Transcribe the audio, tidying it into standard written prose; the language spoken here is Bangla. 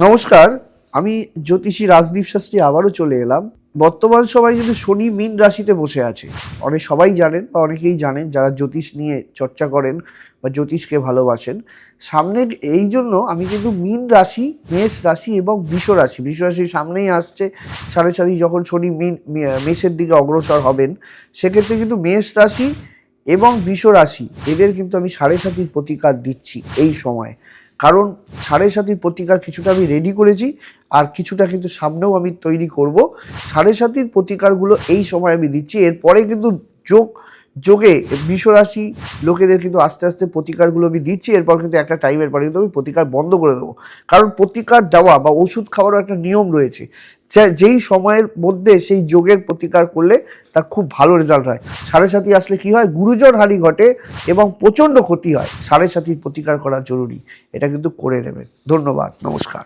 নমস্কার, আমি জ্যোতিষী রাজদীপ শাস্ত্রী আবারও চলে এলাম। বর্তমান সময় কিন্তু শনি মীন রাশিতে বসে আছে। সবাই জানেন বা অনেকেই জানেন যারা জ্যোতিষ নিয়ে চর্চা করেন বা জ্যোতিষকে ভালোবাসেন। সামনের এই জন্য আমি কিন্তু মীন রাশি, মেষ রাশি এবং বৃষ রাশি সামনেই আসছে। সাড়ে সাতি যখন শনি মেষের দিকে অগ্রসর হবেন, সেক্ষেত্রে কিন্তু মেষ রাশি এবং বৃষ রাশি এদের কিন্তু আমি সাড়ে সাতির প্রতিকার দিচ্ছি এই সময়। কারণ সাড়ে সাতির প্রতিকার কিছুটা আমি রেডি করেছি, আর কিছুটা কিন্তু সামনেও আমি তৈরি করব। সাড়ে সাতির প্রতিকারগুলো এই সময় আমি দিচ্ছি। এরপরে কিন্তু যোগে বৃষরাশি লোকেদের কিন্তু আস্তে আস্তে প্রতিকারগুলো আমি দিচ্ছি। এরপর কিন্তু একটা টাইমের পরে কিন্তু আমি প্রতিকার বন্ধ করে দেবো। কারণ প্রতিকার দেওয়া বা ওষুধ খাওয়ারও একটা নিয়ম রয়েছে, যেই সময়ের মধ্যে সেই যোগের প্রতিকার করলে তার খুব ভালো রেজাল্ট হয়। সাড়ে সাতি আসলে কি হয়, গুরুজন হানি ঘটে এবং প্রচণ্ড ক্ষতি হয়। সাড়ে সাতির প্রতিকার করা জরুরি, এটা কিন্তু করে নেবেন। ধন্যবাদ, নমস্কার।